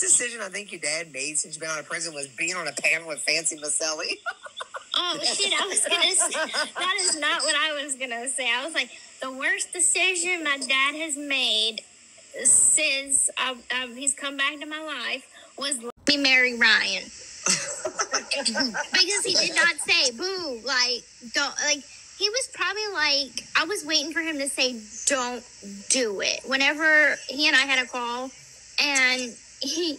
decision I think your dad made since you've been out of prison was being on a panel with Fancy Maselli. Oh, shit, I was going to say, that is not what I was going to say. I was like, the worst decision my dad has made since he's come back to my life was let me marry Ryan. Because he did not say, boo, like, don't, like, he was probably like, I was waiting for him to say, don't do it. Whenever he and I had a call, and I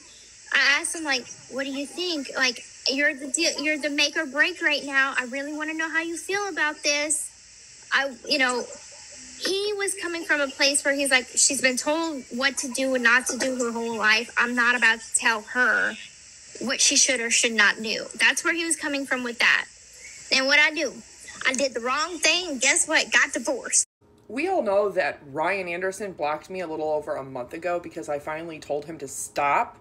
asked him, like, what do you think? Like, you're the make or break right now. I really want to know how you feel about this. He was coming from a place where he's like, she's been told what to do and not to do her whole life. I'm not about to tell her what she should or should not do. That's where he was coming from with that. And what I do? I did the wrong thing. Guess what? Got divorced. We all know that Ryan Anderson blocked me a little over a month ago because I finally told him to stop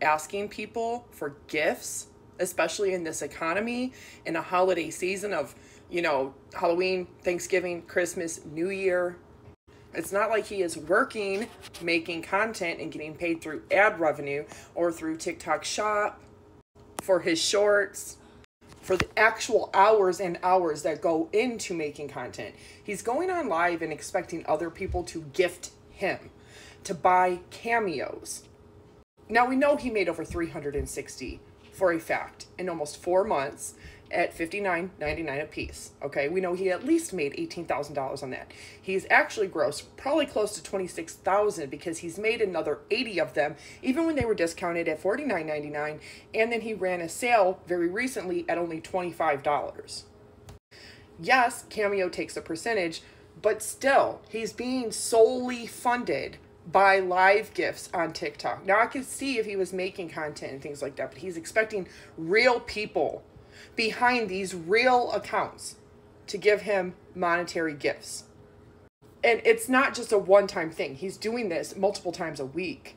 asking people for gifts, especially in this economy, in a holiday season of, Halloween, Thanksgiving, Christmas, New Year. It's not like he is working, making content and getting paid through ad revenue or through TikTok Shop for his shorts, for the actual hours and hours that go into making content. He's going on live and expecting other people to gift him, to buy cameos. Now, we know he made over $360 for a fact in almost 4 months at $59.99 a piece. Okay, we know he at least made $18,000 on that. He's actually grossed probably close to $26,000 because he's made another 80 of them, even when they were discounted at $49.99, and then he ran a sale very recently at only $25. Yes, Cameo takes a percentage, but still, he's being solely funded by live gifts on TikTok. Now, I could see if he was making content and things like that, but he's expecting real people behind these real accounts to give him monetary gifts. And it's not just a one-time thing. He's doing this multiple times a week.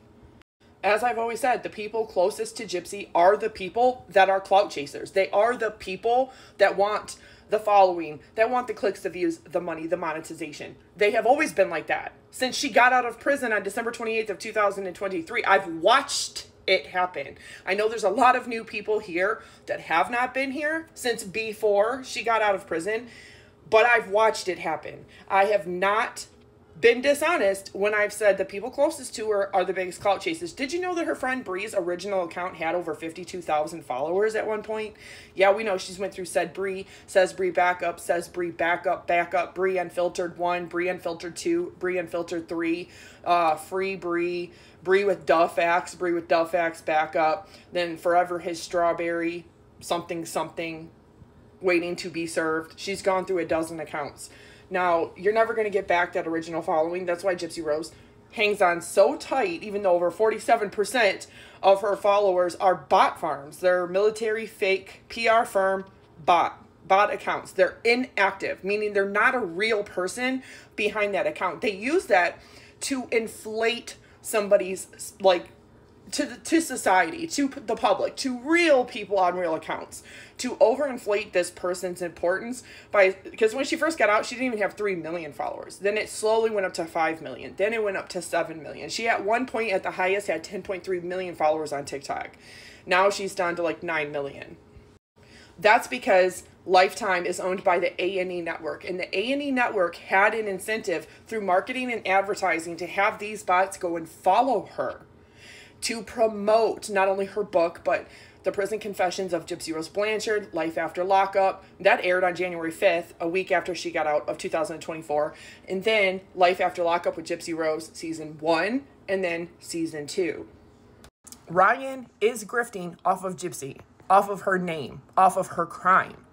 As I've always said, the people closest to Gypsy are the people that are clout chasers. They are the people that want the following, that want the clicks, the views, the money, the monetization. They have always been like that. Since she got out of prison on December 28th of 2023, I've watched it happen. I know there's a lot of new people here that have not been here since before she got out of prison, but I've watched it happen. I have not been dishonest when I've said the people closest to her are the biggest clout chasers. Did you know that her friend Bree's original account had over 52,000 followers at one point? Yeah, we know she's went through said Bree, says Bree backup, says Bree backup, Bree unfiltered 1, Bree unfiltered 2, Bree unfiltered 3, free Bree, Bree with Duffax, Bree with Duffax backup, then Forever His Strawberry, something, waiting to be served. She's gone through a dozen accounts. Now, you're never going to get back that original following. That's why Gypsy Rose hangs on so tight, even though over 47% of her followers are bot farms. They're military fake PR firm bot accounts. They're inactive, meaning they're not a real person behind that account. They use that to inflate somebody's, to society, to the public, to real people on real accounts, to overinflate this person's importance because when she first got out, she didn't even have 3 million followers. Then it slowly went up to 5 million. Then it went up to 7 million. She at one point at the highest had 10.3 million followers on TikTok. Now she's down to 9 million. That's because Lifetime is owned by the A&E network, and the A&E network had an incentive through marketing and advertising to have these bots go and follow her, to promote not only her book, but The Prison Confessions of Gypsy Rose Blanchard, Life After Lockup. That aired on January 5th, a week after she got out of 2024. And then Life After Lockup with Gypsy Rose Season 1, and then Season 2. Ryan is grifting off of Gypsy, off of her name, off of her crime.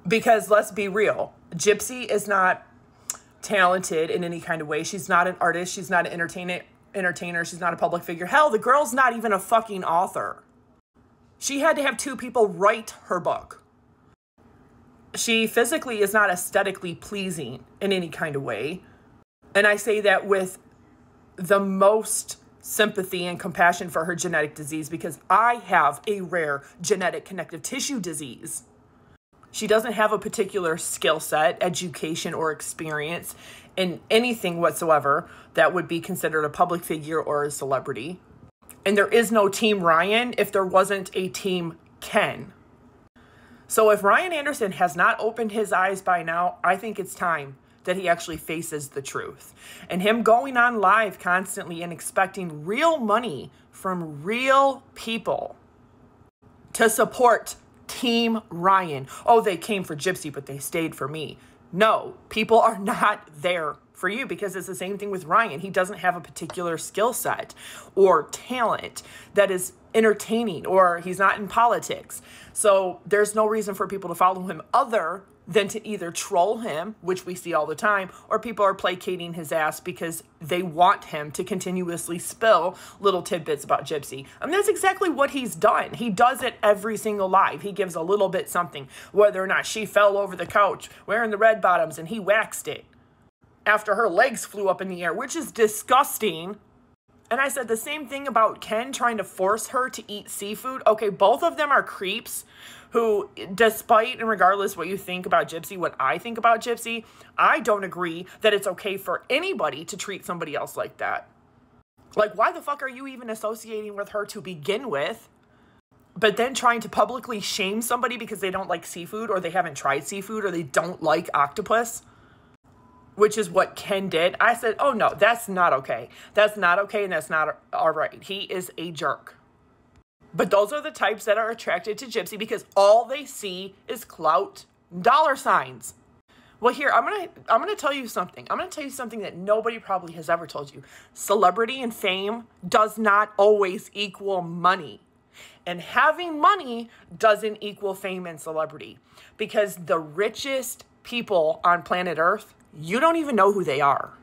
Because let's be real, Gypsy is not talented in any kind of way. She's not an artist. She's not an entertainer. She's not a public figure. Hell, the girl's not even a fucking author. She had to have 2 people write her book. She physically is not aesthetically pleasing in any kind of way. And I say that with the most sympathy and compassion for her genetic disease because I have a rare genetic connective tissue disease. She doesn't have a particular skill set, education, or experience in anything whatsoever that would be considered a public figure or a celebrity. And there is no Team Ryan if there wasn't a Team Ken. So if Ryan Anderson has not opened his eyes by now, I think it's time that he actually faces the truth. And him going on live constantly and expecting real money from real people to support Team Ryan. Oh, they came for Gypsy, but they stayed for me. No, people are not there for you, because it's the same thing with Ryan. He doesn't have a particular skill set or talent that is entertaining, or he's not in politics. So there's no reason for people to follow him other than to either troll him, which we see all the time, or people are placating his ass because they want him to continuously spill little tidbits about Gypsy. And that's exactly what he's done. He does it every single live. He gives a little bit something, whether or not she fell over the couch wearing the red bottoms and he waxed it after her legs flew up in the air, which is disgusting. And I said the same thing about Ken trying to force her to eat seafood. Okay, both of them are creeps who, despite and regardless what you think about Gypsy, what I think about Gypsy, I don't agree that it's okay for anybody to treat somebody else like that. Like, why the fuck are you even associating with her to begin with? But then trying to publicly shame somebody because they don't like seafood, or they haven't tried seafood, or they don't like octopus, which is what Ken did. I said, oh no, that's not okay. That's not okay, and that's not all right. He is a jerk. But those are the types that are attracted to Gypsy because all they see is clout, dollar signs. Well, here, I'm gonna tell you something. I'm gonna tell you something that nobody probably has ever told you. Celebrity and fame does not always equal money. And having money doesn't equal fame and celebrity, because the richest people on planet Earth, you don't even know who they are.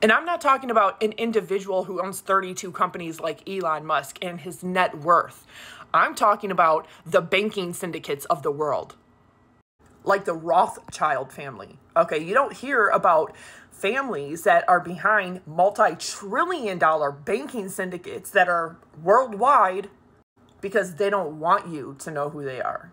And I'm not talking about an individual who owns 32 companies like Elon Musk and his net worth. I'm talking about the banking syndicates of the world, like the Rothschild family. Okay, you don't hear about families that are behind multi-trillion-dollar banking syndicates that are worldwide because they don't want you to know who they are.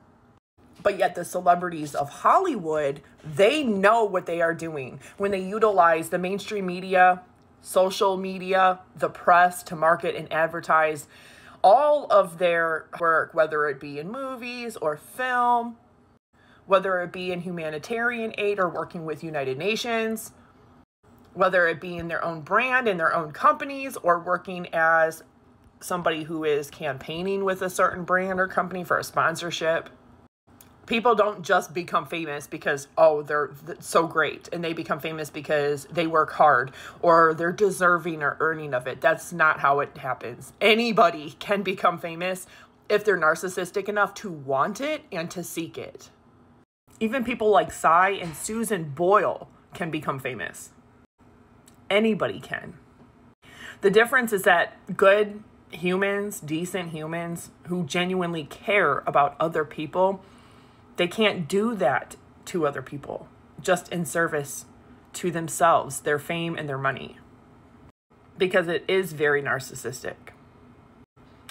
But yet the celebrities of Hollywood, they know what they are doing when they utilize the mainstream media, social media, the press to market and advertise all of their work, whether it be in movies or film, whether it be in humanitarian aid or working with United Nations, whether it be in their own brand, in their own companies, or working as somebody who is campaigning with a certain brand or company for a sponsorship. People don't just become famous because, oh, they're so great, and they become famous because they work hard or they're deserving or earning of it. That's not how it happens. Anybody can become famous if they're narcissistic enough to want it and to seek it. Even people like Cy and Susan Boyle can become famous. Anybody can. The difference is that good humans, decent humans who genuinely care about other people, they can't do that to other people just in service to themselves, their fame, and their money, because it is very narcissistic.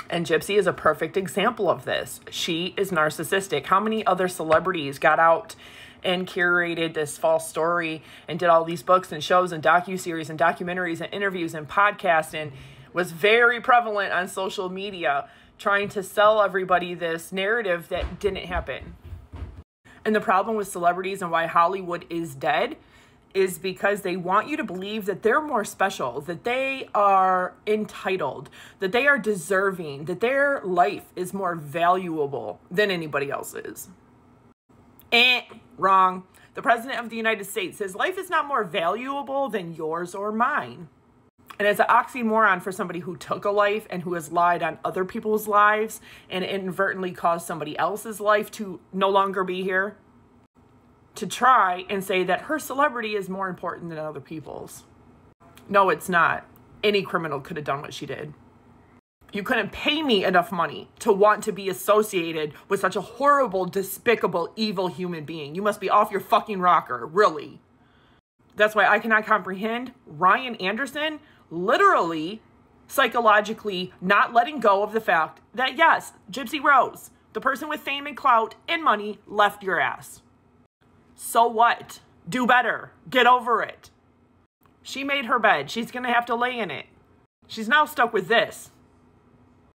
And Gypsy is a perfect example of this. She is narcissistic. How many other celebrities got out and curated this false story and did all these books and shows and docuseries and documentaries and interviews and podcasts and was very prevalent on social media trying to sell everybody this narrative that didn't happen? And the problem with celebrities and why Hollywood is dead is because they want you to believe that they're more special, that they are entitled, that they are deserving, that their life is more valuable than anybody else's. Wrong. The President of the United States says life is not more valuable than yours or mine. And it's an oxymoron for somebody who took a life and who has lied on other people's lives and inadvertently caused somebody else's life to no longer be here, to try and say that her celebrity is more important than other people's. No, it's not. Any criminal could have done what she did. You couldn't pay me enough money to want to be associated with such a horrible, despicable, evil human being. You must be off your fucking rocker, really. That's why I cannot comprehend Ryan Anderson literally, psychologically not letting go of the fact that, yes, Gypsy Rose, the person with fame and clout and money, left your ass. So what? Do better. Get over it. She made her bed. She's going to have to lay in it. She's now stuck with this.